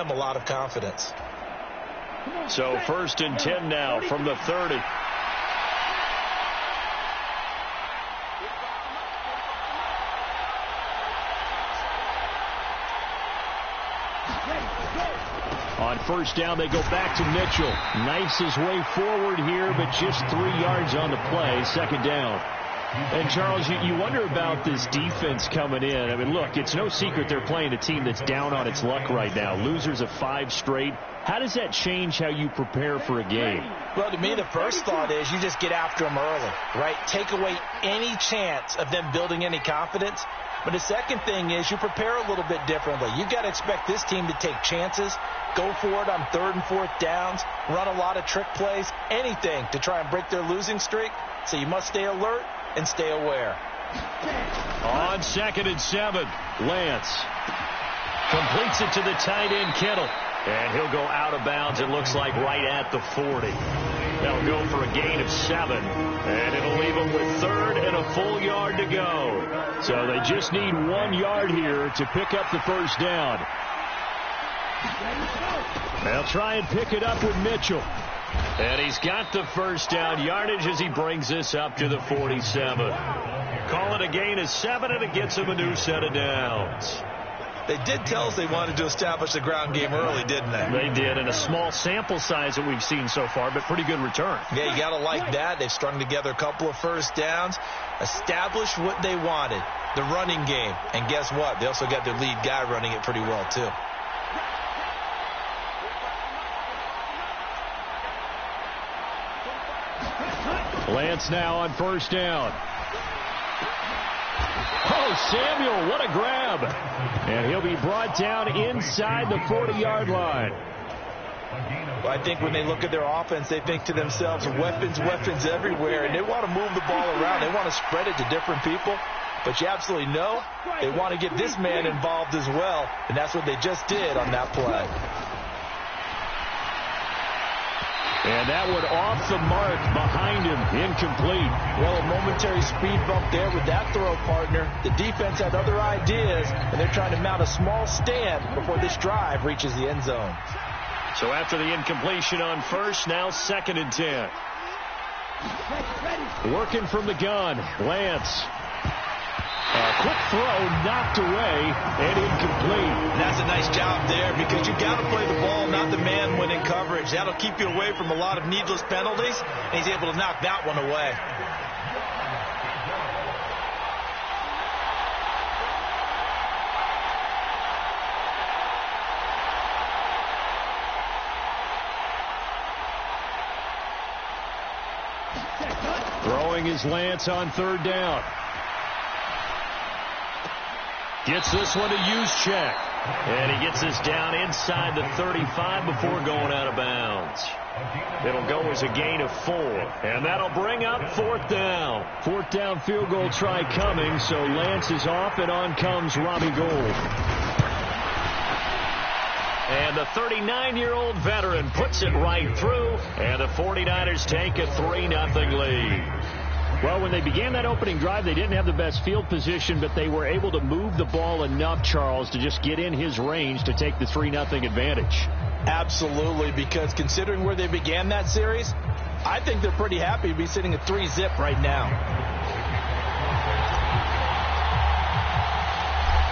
them a lot of confidence. So 1st and 10 now from the 30. On 1st down, they go back to Mitchell. Knifes his way forward here, but just 3 yards on the play. 2nd down. And, Charles, you wonder about this defense coming in. I mean, look, it's no secret they're playing a team that's down on its luck right now. Losers of 5 straight. How does that change how you prepare for a game? Well, to me, the first thought is you just get after them early, right? Take away any chance of them building any confidence. But the second thing is you prepare a little bit differently. You've got to expect this team to take chances, go for it on 3rd and 4th downs, run a lot of trick plays, anything to try and break their losing streak. So you must stay alert and stay aware. On 2nd and 7, Lance completes it to the tight end, Kittle. And he'll go out of bounds, it looks like, right at the 40. They'll go for a gain of 7. And it'll leave them with 3rd and a full yard to go. So they just need 1 yard here to pick up the 1st down. They'll try and pick it up with Mitchell. And he's got the 1st down yardage as he brings this up to the 47. Call it a gain of 7, and it gets him a new set of downs. They did tell us they wanted to establish the ground game early, didn't they? They did, in a small sample size that we've seen so far, but pretty good return. Yeah, you got to like that. They've strung together a couple of 1st downs, established what they wanted, the running game. And guess what? They also got their lead guy running it pretty well, too. Lance now on 1st down. Oh, Samuel, what a grab. And he'll be brought down inside the 40-yard line. Well, I think when they look at their offense, they think to themselves, weapons, weapons everywhere, and they want to move the ball around. They want to spread it to different people. But you absolutely know they want to get this man involved as well, and that's what they just did on that play. And that one off the mark behind him, incomplete. Well, a momentary speed bump there with that throw, partner. The defense had other ideas, and they're trying to mount a small stand before this drive reaches the end zone. So after the incompletion on 1st, now 2nd and 10. Working from the gun, Lance. A quick throw knocked away and incomplete. That's a nice job there because you got to play the ball, not the man when in coverage. That'll keep you away from a lot of needless penalties, and he's able to knock that one away. Throwing is Lance on 3rd down. Gets this one to use check. And he gets this down inside the 35 before going out of bounds. It'll go as a gain of 4. And that'll bring up 4th down. 4th down field goal try coming. So Lance is off, and on comes Robbie Gould. And the 39-year-old veteran puts it right through. And the 49ers take a 3-0 lead. Well, when they began that opening drive, they didn't have the best field position, but they were able to move the ball enough, Charles, to just get in his range to take the 3-0 advantage. Absolutely, because considering where they began that series, I think they're pretty happy to be sitting at 3-zip right now.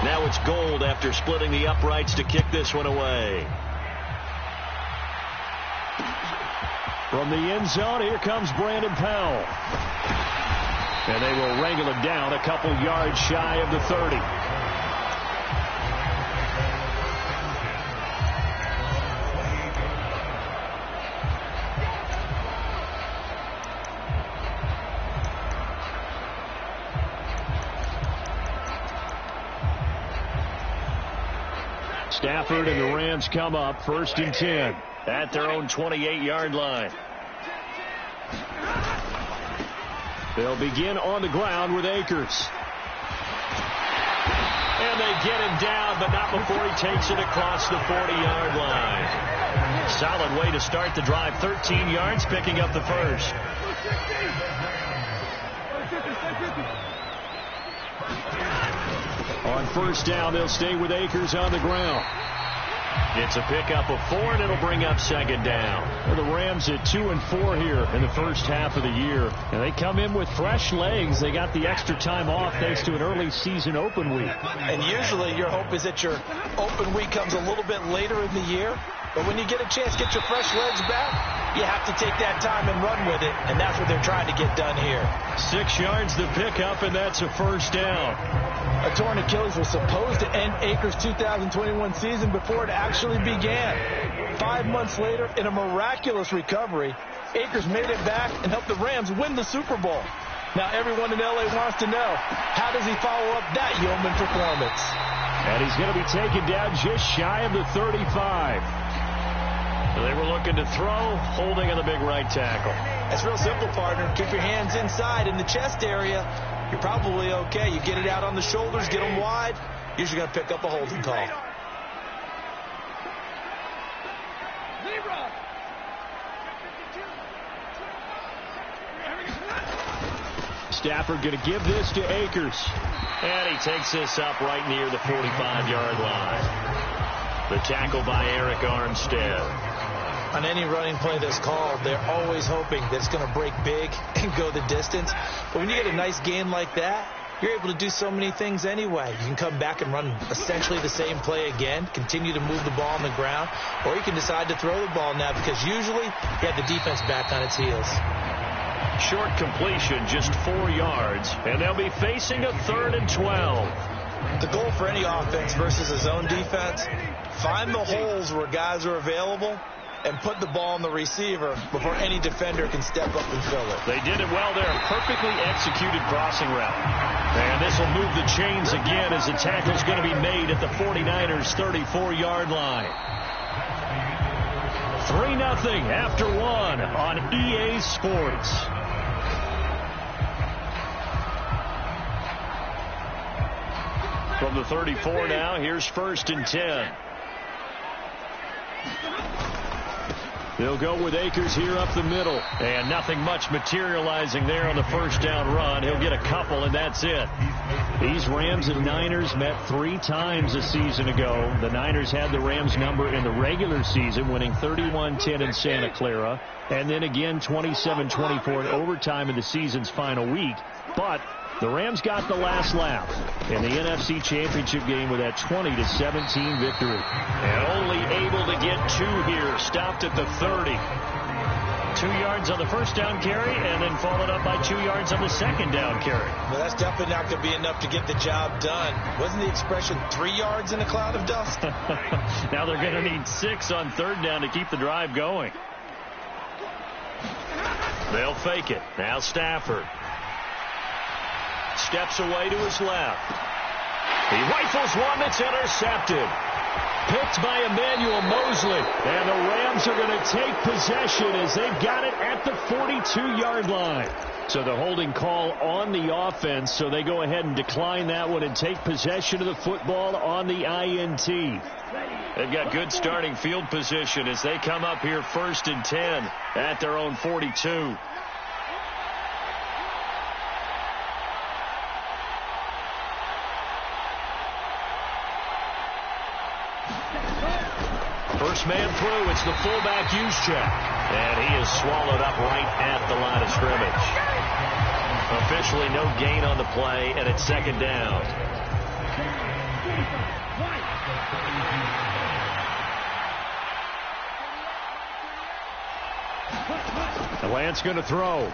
Now it's Gould after splitting the uprights to kick this one away. From the end zone, here comes Brandon Powell. And they will wrangle him down a couple yards shy of the 30. Stafford and the Rams come up 1st and 10 at their own 28-yard line. They'll begin on the ground with Akers. And they get him down, but not before he takes it across the 40-yard line. Solid way to start the drive. 13 yards, picking up the 1st. On 1st down, they'll stay with Akers on the ground. It's a pickup of 4, and it'll bring up second down. Well, the Rams at 2-4 here in the first half of the year. And they come in with fresh legs. They got the extra time off thanks to an early season open week. And usually your hope is that your open week comes a little bit later in the year. But when you get a chance to get your fresh legs back, you have to take that time and run with it. And that's what they're trying to get done here. 6 yards the pickup, and that's a first down. A torn Achilles was supposed to end Akers' 2021 season before it actually began. 5 months later, in a miraculous recovery, Akers made it back and helped the Rams win the Super Bowl. Now everyone in L.A. wants to know, how does he follow up that yeoman performance? And he's going to be taken down just shy of the 35. They were looking to throw, holding on the big right tackle. That's real simple, partner. Keep your hands inside in the chest area. You're probably okay. You get it out on the shoulders, get them wide. Usually going to pick up a holding call. Stafford going to give this to Akers. And he takes this up right near the 45-yard line. The tackle by Eric Armstead. On any running play that's called, they're always hoping that it's going to break big and go the distance. But when you get a nice gain like that, you're able to do so many things anyway. You can come back and run essentially the same play again, continue to move the ball on the ground, or you can decide to throw the ball now because usually you have the defense back on its heels. Short completion, just 4 yards, and they'll be facing a 3rd and 12. The goal for any offense versus a zone defense, find the holes where guys are available and put the ball on the receiver before any defender can step up and fill it. They did it well there. Perfectly executed crossing route. And this will move the chains again as the tackle's going to be made at the 49ers' 34-yard line. 3-0 after 1 on EA Sports. From the 34 now, here's 1st and 10. They'll go with Akers here up the middle. And nothing much materializing there on the first down run. He'll get a couple, and that's it. These Rams and Niners met 3 times a season ago. The Niners had the Rams number in the regular season, winning 31-10 in Santa Clara. And then again 27-24 in overtime in the season's final week. But the Rams got the last laugh in the NFC Championship game with that 20-17 victory. And only able to get 2 here. Stopped at the 30. 2 yards on the first down carry and then followed up by 2 yards on the second down carry. Well, that's definitely not going to be enough to get the job done. Wasn't the expression 3 yards in a cloud of dust? Now they're going to need 6 on 3rd down to keep the drive going. They'll fake it. Now Stafford. Steps away to his left. He rifles one that's intercepted. Picked by Emmanuel Mosley. And the Rams are going to take possession as they've got it at the 42-yard line. So the holding call on the offense, so they go ahead and decline that one and take possession of the football on the INT. They've got good starting field position as they come up here 1st and 10 at their own 42. First man through, it's the fullback Juszczyk. And he is swallowed up right at the line of scrimmage. Officially no gain on the play, and it's 2nd down. Lance going to throw.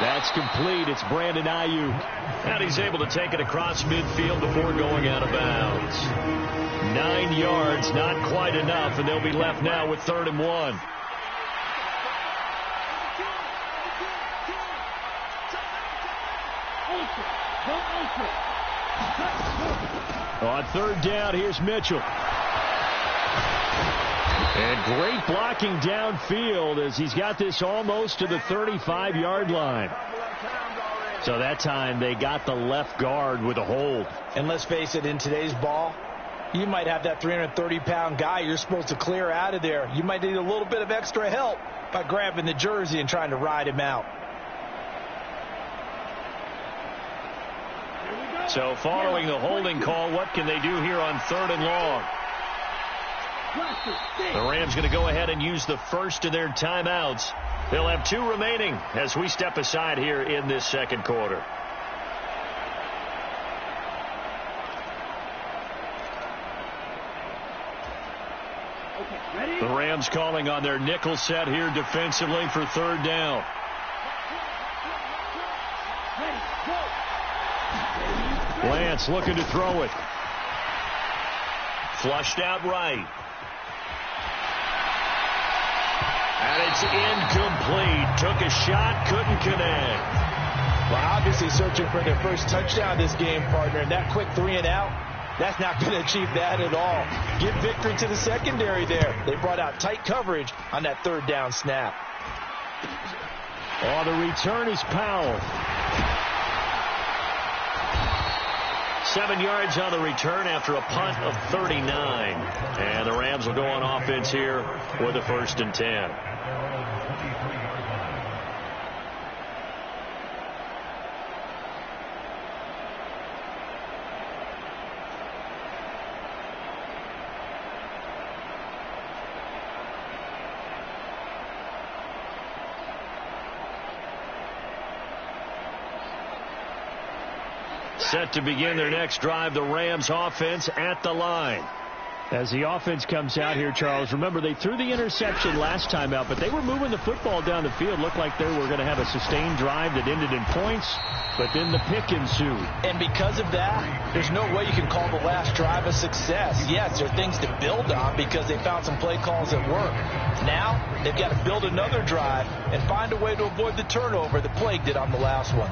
That's complete. It's Brandon Ayuk. And he's able to take it across midfield before going out of bounds. 9 yards, not quite enough, and they'll be left now with 3rd and 1. On 3rd down, here's Mitchell. And great blocking downfield as he's got this almost to the 35-yard line. So that time they got the left guard with a hold. And let's face it, in today's ball, you might have that 330-pound guy you're supposed to clear out of there. You might need a little bit of extra help by grabbing the jersey and trying to ride him out. Here we go. So following the holding call, what can they do here on 3rd and long? The Rams going to go ahead and use the first of their timeouts. They'll have 2 remaining as we step aside here in this second quarter. The Rams calling on their nickel set here defensively for 3rd down. Lance looking to throw it. Flushed out right. And it's incomplete. Took a shot, couldn't connect. Well, obviously searching for their first touchdown this game, partner. And that quick 3 and out, that's not going to achieve that at all. Give victory to the secondary there. They brought out tight coverage on that 3rd down snap. Oh, the return is Powell. 7 yards on the return after a punt of 39. And the Rams will go on offense here with a 1st and 10. Set to begin their next drive, the Rams offense at the line. As the offense comes out here, Charles, remember they threw the interception last time out, but they were moving the football down the field. Looked like they were going to have a sustained drive that ended in points, but then the pick ensued. And because of that, there's no way you can call the last drive a success. Yes, there are things to build on because they found some play calls that work. Now, they've got to build another drive and find a way to avoid the turnover that plagued it on the last one.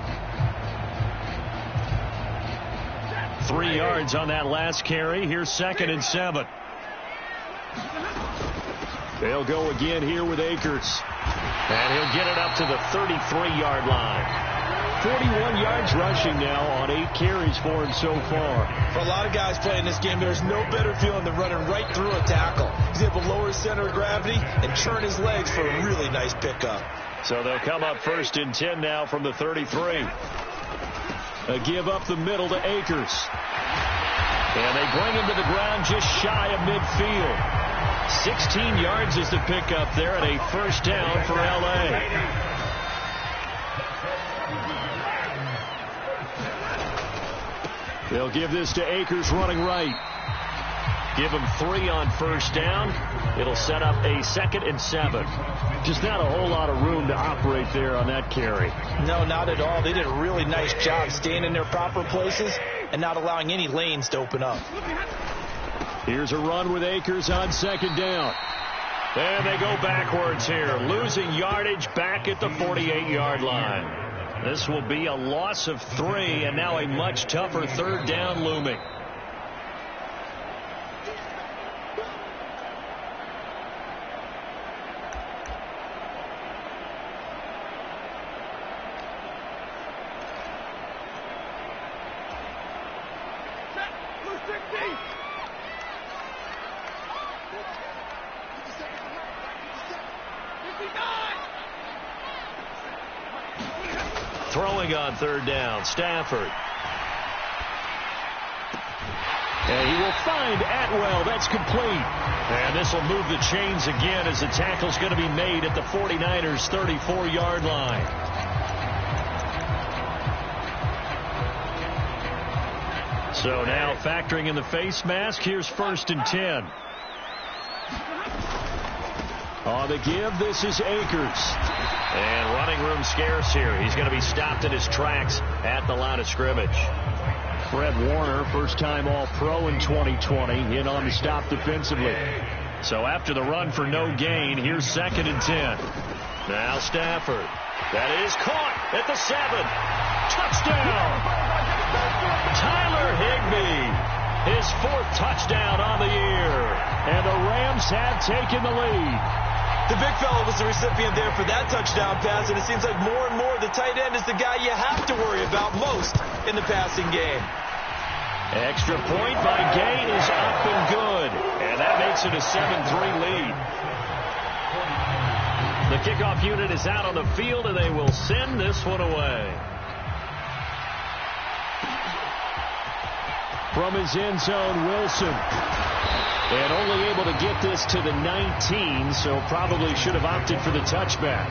3 yards on that last carry. Here's 2nd and 7. They'll go again here with Akers. And he'll get it up to the 33-yard line. 41 yards rushing now on 8 carries for him so far. For a lot of guys playing this game, there's no better feeling than running right through a tackle. He's able to lower his center of gravity and turn his legs for a really nice pickup. So they'll come up 1st and 10 now from the 33. A give up the middle to Akers. And they bring him to the ground just shy of midfield. 16 yards is the pickup there at a 1st down for L.A. They'll give this to Akers running right. Give him 3 on 1st down. It'll set up a 2nd and 7. Just not a whole lot of room to operate there on that carry. No, not at all. They did a really nice job staying in their proper places and not allowing any lanes to open up. Here's a run with Akers on 2nd down. And they go backwards here, losing yardage back at the 48-yard line. This will be a loss of 3, and now a much tougher 3rd down looming. Throwing on 3rd down, Stafford. And he will find Atwell. That's complete. And this will move the chains again as the tackle's going to be made at the 49ers' 34-yard line. So now factoring in the face mask, here's 1st and 10. On the give, this is Akers. And running room scarce here. He's going to be stopped in his tracks at the line of scrimmage. Fred Warner, first-time All-Pro in 2020, in on the stop defensively. So after the run for no gain, here's 2nd and 10. Now Stafford. That is caught at the 7. Touchdown! Tyler Higbee. His 4th touchdown on the year. And the Rams have taken the lead. The big fella was the recipient there for that touchdown pass, and it seems like more and more the tight end is the guy you have to worry about most in the passing game. Extra point by Gay is up and good, and that makes it a 7-3 lead. The kickoff unit is out on the field, and they will send this one away. From his end zone, Wilson. And only able to get this to the 19, so probably should have opted for the touchback.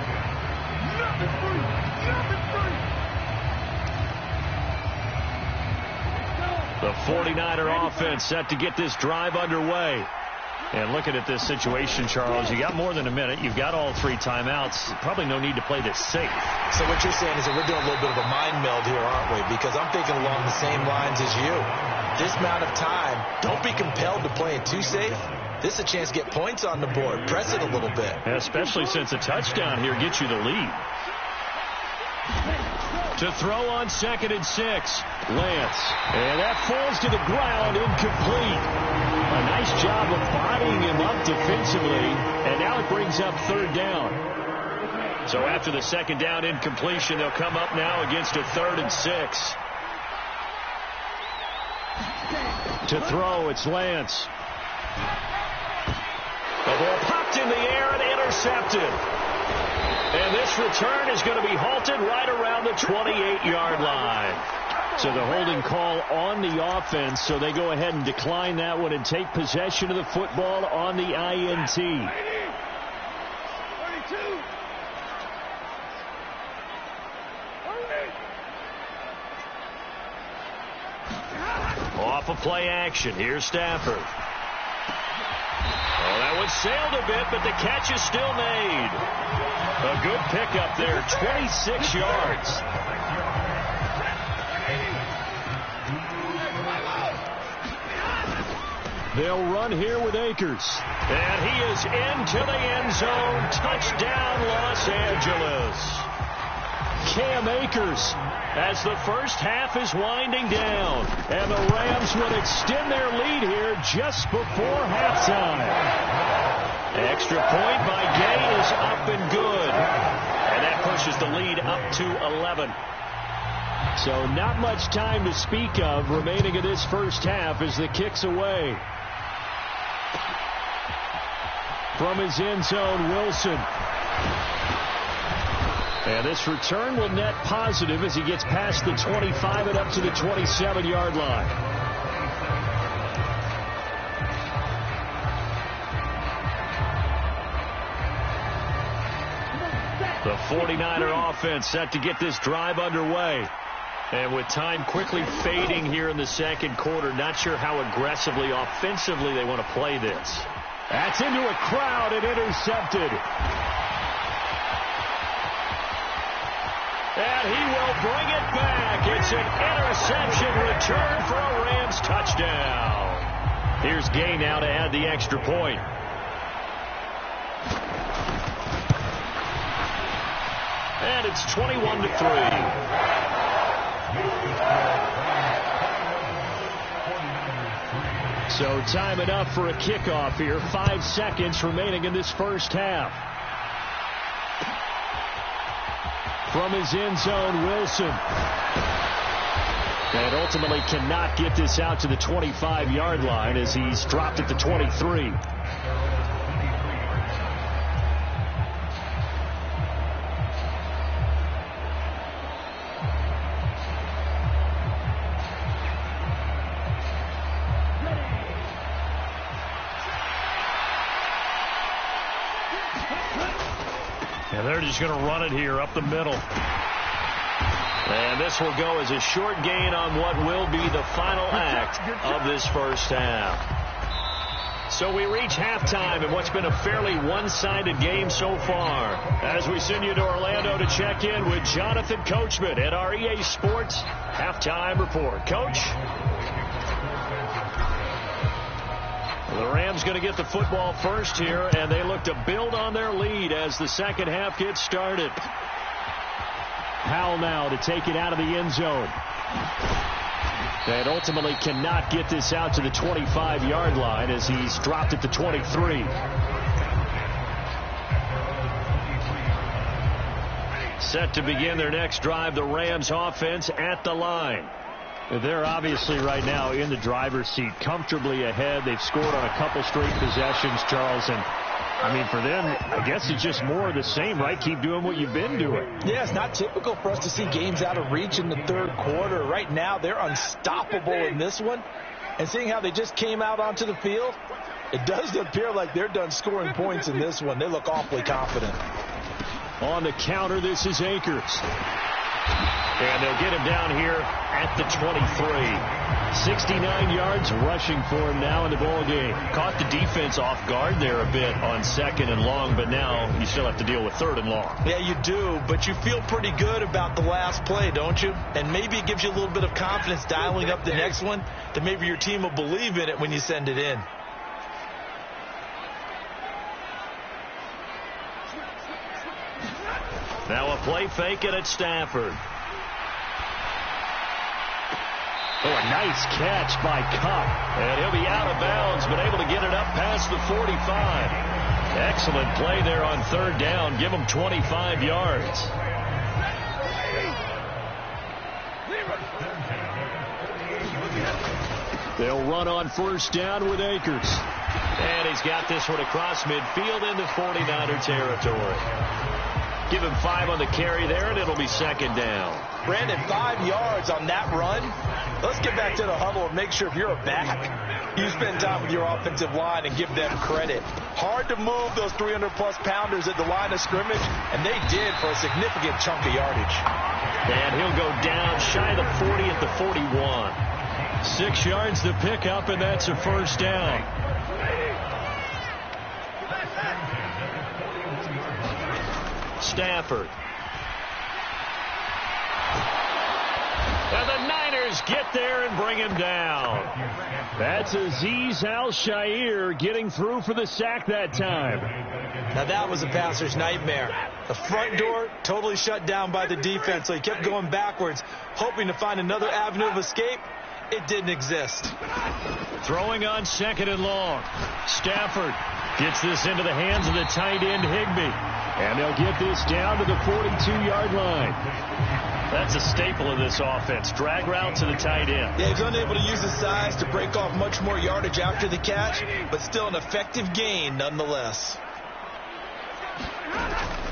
The 49er offense set to get this drive underway. And looking at this situation, Charles, you got more than a minute. You've got all 3 timeouts. Probably no need to play this safe. So what you're saying is that we're doing a little bit of a mind meld here, aren't we? Because I'm thinking along the same lines as you. This amount of time, don't be compelled to play it too safe. This is a chance to get points on the board. Press it a little bit. Especially since a touchdown here gets you the lead. To throw on 2nd and 6. Lance. And that falls to the ground, incomplete. A nice job of bodying him up defensively. And now it brings up 3rd down. So after the 2nd down incompletion, they'll come up now against a 3rd and 6. To throw, it's Lance. The ball popped in the air and intercepted. And this return is going to be halted right around the 28-yard line. So the holding call on the offense, so they go ahead and decline that one and take possession of the football on the INT. Off of play action. Here's Stafford. Oh, that one sailed a bit, but the catch is still made. A good pickup there, 26 yards. They'll run here with Akers. And he is into the end zone. Touchdown, Los Angeles. Cam Akers, as the first half is winding down. And the Rams would extend their lead here just before halftime. Extra point by Gay is up and good. And that pushes the lead up to 11. So not much time to speak of remaining in this first half as the kick's away. From his end zone, Wilson. And this return will net positive as he gets past the 25 and up to the 27-yard line. The 49er offense set to get this drive underway. And with time quickly fading here in the second quarter, not sure how aggressively, offensively they want to play this. That's into a crowd and intercepted. And he will bring it back. It's an interception return for a Rams touchdown. Here's Gay now to add the extra point. And it's 21-3. So time enough for a kickoff here. 5 seconds remaining in this first half. From his end zone, Wilson. And ultimately cannot get this out to the 25-yard line as he's dropped at the 23. And they're just going to run it here up the middle. And this will go as a short gain on what will be the final act of this first half. So we reach halftime in what's been a fairly one-sided game so far. As we send you to Orlando to check in with Jonathan Coachman at our EA Sports Halftime Report. Coach? The Rams going to get the football first here, and they look to build on their lead as the second half gets started. Howell now to take it out of the end zone. And ultimately cannot get this out to the 25-yard line as he's dropped at the 23. Set to begin their next drive, the Rams offense at the line. They're obviously right now in the driver's seat, comfortably ahead. They've scored on a couple straight possessions, Charles. And, I mean, for them, I guess it's just more of the same, right? Keep doing what you've been doing. Yeah, it's not typical for us to see games out of reach in the third quarter. Right now, they're unstoppable in this one. And seeing how they just came out onto the field, it doesn't appear like they're done scoring points in this one. They look awfully confident. On the counter, this is Akers. And they'll get him down here at the 23. 69 yards rushing for him now in the ball game. Caught the defense off guard there a bit on 2nd and long, but now you still have to deal with 3rd and long. Yeah, you do, but you feel pretty good about the last play, don't you? And maybe it gives you a little bit of confidence dialing up the next one that maybe your team will believe in it when you send it in. Now a play fake it at Stafford. Oh, a nice catch by Cup. And he'll be out of bounds, but able to get it up past the 45. Excellent play there on 3rd down. Give him 25 yards. They'll run on 1st down with Akers. And he's got this one across midfield into 49er territory. Give him 5 on the carry there, and it'll be 2nd down. Brandon, 5 yards on that run. Let's get back to the huddle and make sure if you're a back, you spend time with your offensive line and give them credit. Hard to move those 300-plus pounders at the line of scrimmage, and they did for a significant chunk of yardage. And he'll go down shy of the 40 at the 41. 6 yards to pick up, and that's a 1st down. Stafford. And the Niners get there and bring him down. That's Azeez Al-Shaair getting through for the sack that time. Now that was a passer's nightmare. The front door totally shut down by the defense, so he kept going backwards, hoping to find another avenue of escape. It didn't exist. Throwing on 2nd and long. Stafford gets this into the hands of the tight end Higbee. And they'll get this down to the 42-yard line. That's a staple of this offense. Drag route to the tight end. Yeah, he's unable to use his size to break off much more yardage after the catch, but still an effective gain nonetheless.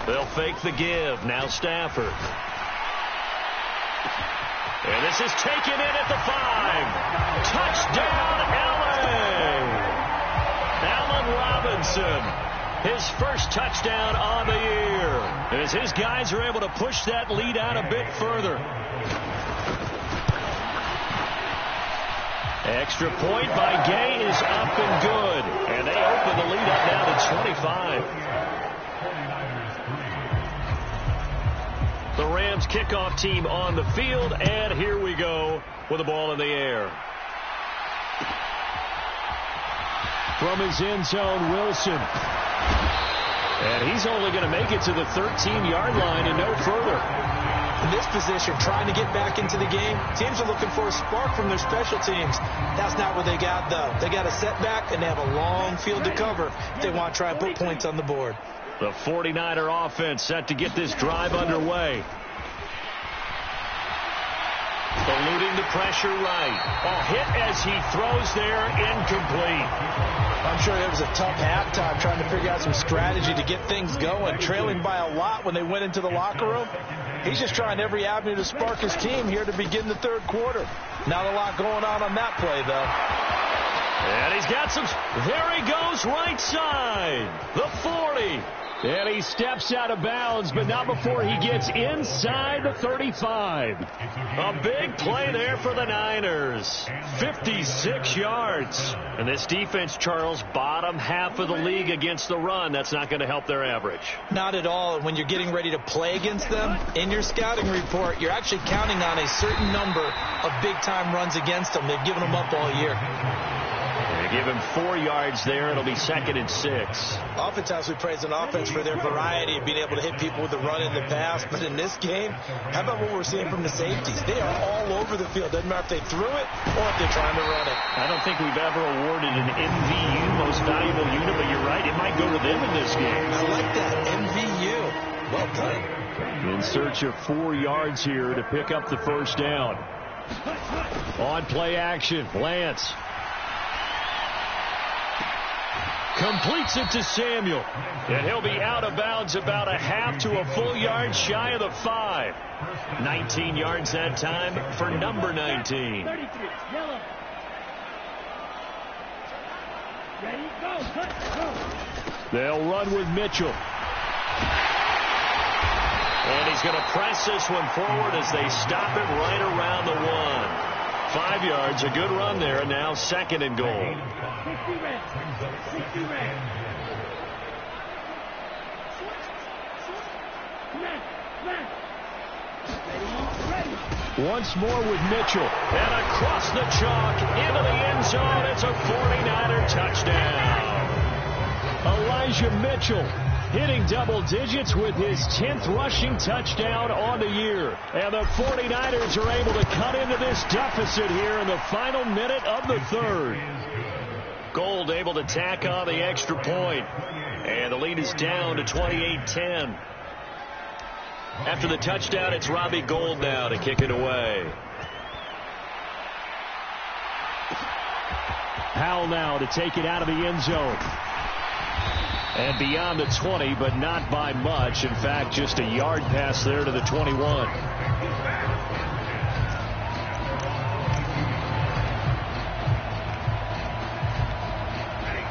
They'll fake the give. Now Stafford. And this is taken in at the 5. Touchdown, L.A. Allen Robinson. His first touchdown on the year. As his guys are able to push that lead out a bit further. Extra point by Gay is up and good. And they open the lead up now to 25. The Rams kickoff team on the field. And here we go with the ball in the air. From his end zone, Wilson. And he's only going to make it to the 13-yard line and no further. In this position, trying to get back into the game, teams are looking for a spark from their special teams. That's not what they got, though. They got a setback, and they have a long field to cover if they want to try and put points on the board. The 49er offense set to get this drive underway. Eluding the pressure right. A hit as he throws there, incomplete. I'm sure it was a tough halftime trying to figure out some strategy to get things going. Trailing by a lot when they went into the locker room. He's just trying every avenue to spark his team here to begin the 3rd quarter. Not a lot going on that play, though. And he's got some. There he goes, right side. The 40. And he steps out of bounds, but not before he gets inside the 35. A big play there for the Niners. 56 yards. And this defense, Charles, bottom half of the league against the run. That's not going to help their average. Not at all. And when you're getting ready to play against them, in your scouting report, you're actually counting on a certain number of big-time runs against them. They've given them up all year. They give him 4 yards there. It'll be 2nd and 6. Oftentimes we praise an offense for their variety of being able to hit people with the run in the pass. But in this game, how about what we're seeing from the safeties? They are all over the field. Doesn't matter if they threw it or if they're trying to run it. I don't think we've ever awarded an MVU, most valuable unit, but you're right. It might go to them in this game. I like that. MVU. Well done. In search of 4 yards here to pick up the 1st down. On play action, Lance. Completes it to Samuel. And he'll be out of bounds about a half to a full yard shy of the 5. 19 yards that time for number 19. They'll run with Mitchell. And he's going to press this one forward as they stop it right around the 1. 5 yards, a good run there. Now 2nd and goal. Once more with Mitchell. And across the chalk into the end zone. It's a 49er touchdown. Elijah Mitchell hitting double digits with his 10th rushing touchdown on the year. And the 49ers are able to cut into this deficit here in the final minute of the 3rd. Gold able to tack on the extra point. And the lead is down to 28-10. After the touchdown, it's Robbie Gould now to kick it away. Howell now to take it out of the end zone. And beyond the 20, but not by much. In fact, just a yard pass there to the 21.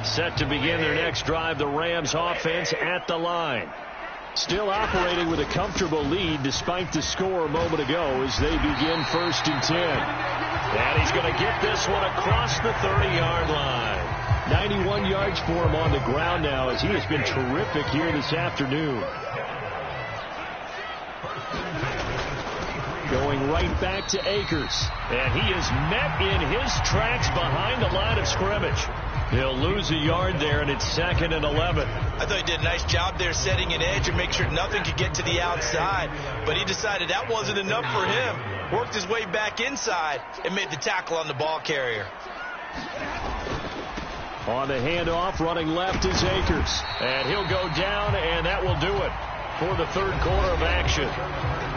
Set to begin their next drive, the Rams offense at the line. Still operating with a comfortable lead despite the score a moment ago as they begin 1st and 10. And he's going to get this one across the 30-yard line. 91 yards for him on the ground now as he has been terrific here this afternoon. Going right back to Akers. And he is met in his tracks behind the line of scrimmage. He'll lose a yard there, and it's 2nd and 11. I thought he did a nice job there setting an edge and make sure nothing could get to the outside. But he decided that wasn't enough for him. Worked his way back inside and made the tackle on the ball carrier. On the handoff, running left is Akers. And he'll go down, and that will do it for the 3rd quarter of action.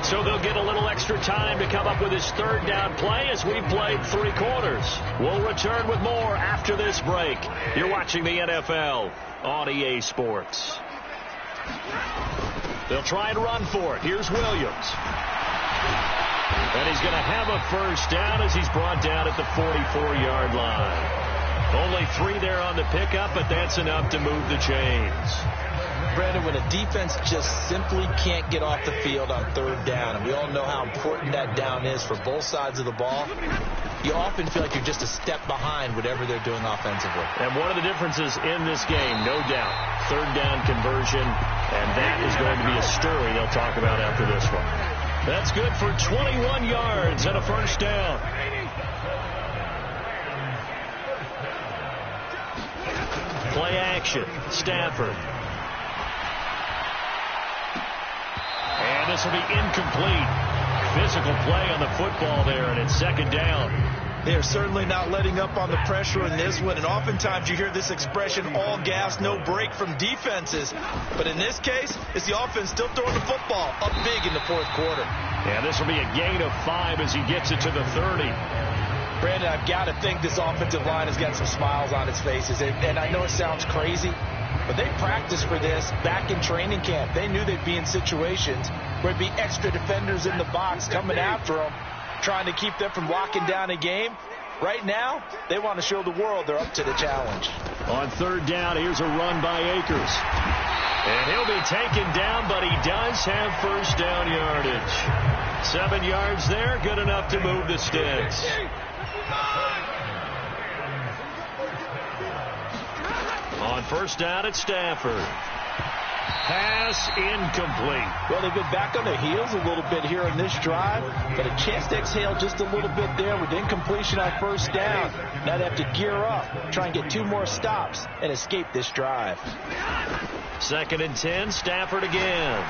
So they'll get a little extra time to come up with his 3rd down play as we've played 3 quarters. We'll return with more after this break. You're watching the NFL on EA Sports. They'll try and run for it. Here's Williams. And he's going to have a 1st down as he's brought down at the 44-yard line. Only 3 there on the pickup, but that's enough to move the chains. Brandon, when a defense just simply can't get off the field on 3rd down, and we all know how important that down is for both sides of the ball, you often feel like you're just a step behind whatever they're doing offensively. And one of the differences in this game, no doubt, 3rd down conversion, and that is going to be a story they'll talk about after this one. That's good for 21 yards and a 1st down. Play action, Stafford. And this will be incomplete. Physical play on the football there, and it's 2nd down. They're certainly not letting up on the pressure in this one, and oftentimes you hear this expression, all gas, no break from defenses. But in this case, it's the offense still throwing the football up big in the 4th quarter. Yeah, this will be a gain of 5 as he gets it to the 30. Brandon, I've got to think this offensive line has got some smiles on its faces. And I know it sounds crazy, but they practiced for this back in training camp. They knew they'd be in situations where it'd be extra defenders in the box coming after them, trying to keep them from locking down a game. Right now, they want to show the world they're up to the challenge. On 3rd down, here's a run by Akers. And he'll be taken down, but he does have 1st down yardage. 7 yards there, good enough to move the sticks. On 1st down, it's Stafford. Pass incomplete. Well, they've been back on their heels a little bit here in this drive, but a chance to exhale just a little bit there with incompletion on 1st down. Now they have to gear up, try and get 2 more stops, and escape this drive. 2nd and 10, Stafford again.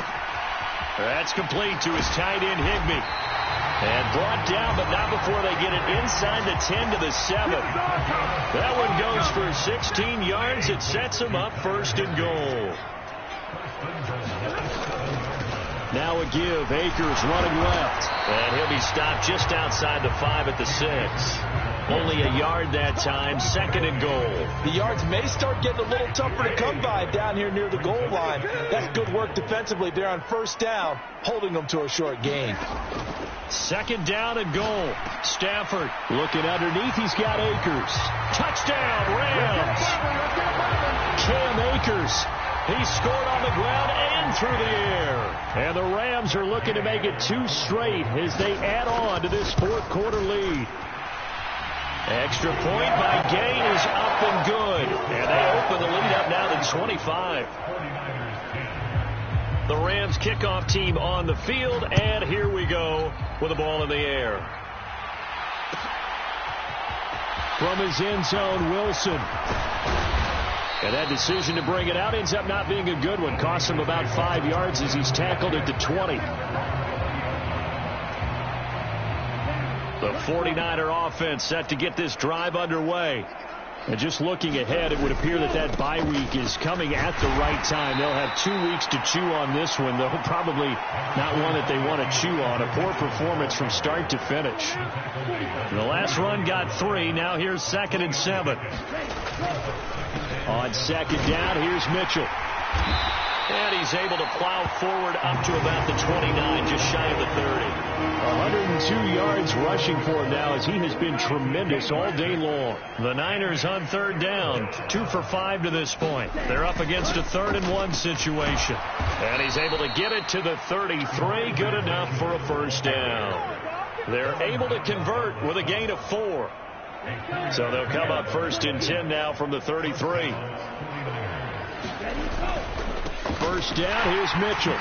That's complete to his tight end, Higbee. And brought down, but not before they get it inside the 10 to the 7. That one goes for 16 yards. It sets him up 1st and goal. Now a give. Akers running left. And he'll be stopped just outside the 5 at the 6. Only a yard that time. 2nd and goal. The yards may start getting a little tougher to come by down here near the goal line. That's good work defensively there on 1st down, holding them to a short gain. 2nd down and goal. Stafford looking underneath. He's got Akers. Touchdown, Rams. goes. He scored on the ground and through the air. And the Rams are looking to make it 2 straight as they add on to this fourth quarter lead. Extra point by Gain is up and good. And they open the lead up now to 25. The Rams kickoff team on the field, and here we go with the ball in the air. From his end zone, Wilson. And that decision to bring it out ends up not being a good one. Costs him about 5 yards as he's tackled at the 20. The 49er offense set to get this drive underway. And just looking ahead, it would appear that that bye week is coming at the right time. They'll have 2 weeks to chew on this one, though probably not one that they want to chew on. A poor performance from start to finish. The last run got 3. Now here's 2nd and 7. On 2nd down, here's Mitchell. And he's able to plow forward up to about the 29, just shy of the 30. 102 yards rushing for him now as he has been tremendous all day long. The Niners on 3rd down, 2 for 5 to this point. They're up against a 3rd and 1 situation. And he's able to get it to the 33, good enough for a first down. They're able to convert with a gain of 4. So they'll come up 1st and 10 now from the 33. First down, here's Mitchell.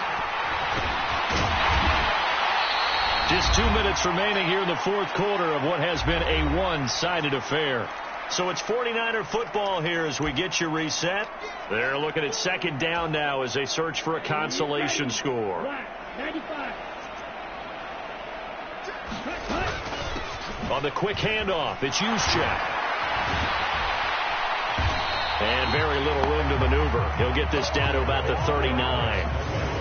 Just 2 minutes remaining here in the fourth quarter of what has been a one-sided affair. So it's 49er football here as we get you reset. They're looking at 2nd down now as they search for a consolation score. On the quick handoff, it's Juszczyk. And very little room to maneuver. He'll get this down to about the 39.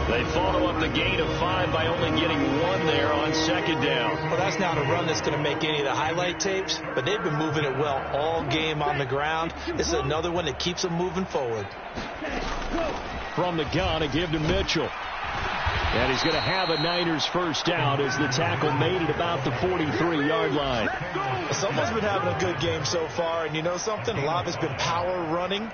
They follow up the gain of 5 by only getting 1 there on 2nd down. Well, that's not a run that's going to make any of the highlight tapes, but they've been moving it well all game on the ground. This is another one that keeps them moving forward. From the gun, a give to Mitchell. And he's going to have a Niners first down as the tackle made it about the 43-yard line. Someone's been having a good game so far, and you know something? A lot of it's been power running.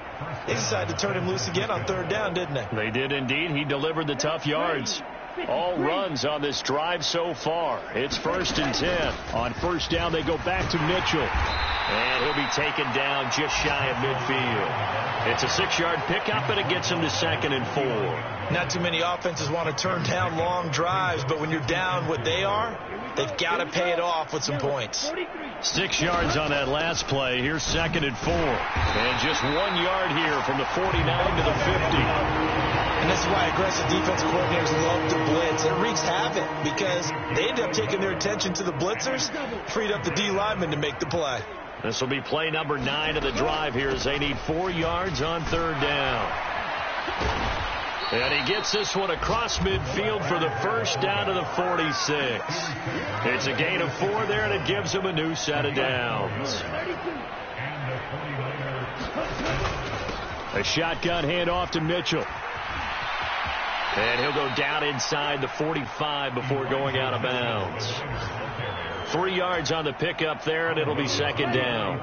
They decided to turn him loose again on 3rd down, didn't they? They did indeed. He delivered the tough yards. All runs on this drive so far. It's 1st and 10. On 1st down, they go back to Mitchell. And he'll be taken down just shy of midfield. It's a 6-yard pickup, and it gets him to 2nd and 4. Not too many offenses want to turn down long drives, but when you're down what they are, they've got to pay it off with some points. 6 yards on that last play. Here's 2nd and 4. And just 1 yard here from the 49 to the 50. And this is why aggressive defensive coordinators love to blitz. It wreaks havoc because they end up taking their attention to the blitzers, freed up the D lineman to make the play. This will be play number 9 of the drive here as they need 4 yards on 3rd down. And he gets this one across midfield for the first down to the 46. It's a gain of 4 there, and it gives him a new set of downs. A shotgun handoff to Mitchell. And he'll go down inside the 45 before going out of bounds. 3 yards on the pickup there, and it'll be 2nd down.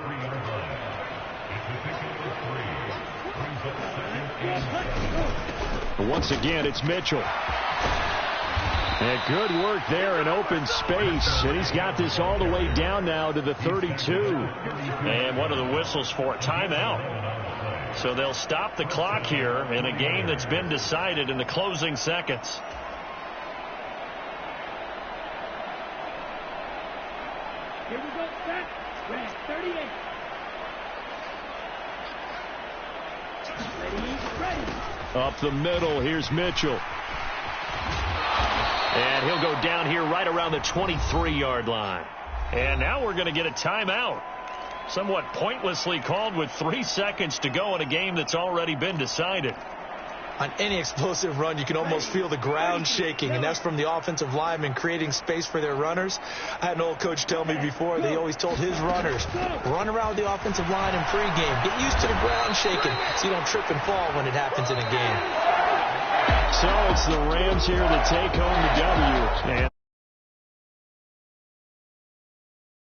Once again, it's Mitchell. And good work there in open space. And he's got this all the way down now to the 32. And one of the whistles for a timeout. So they'll stop the clock here in a game that's been decided in the closing seconds. Here we go, set. Red 38. Ready. Up the middle, here's Mitchell. And he'll go down here right around the 23-yard line. And now we're going to get a timeout. Somewhat pointlessly called with 3 seconds to go in a game that's already been decided. On any explosive run, you can almost feel the ground shaking, and that's from the offensive linemen creating space for their runners. I had an old coach tell me before, they always told his runners, run around the offensive line in pregame. Get used to the ground shaking so you don't trip and fall when it happens in a game. So it's the Rams here that take home the W. And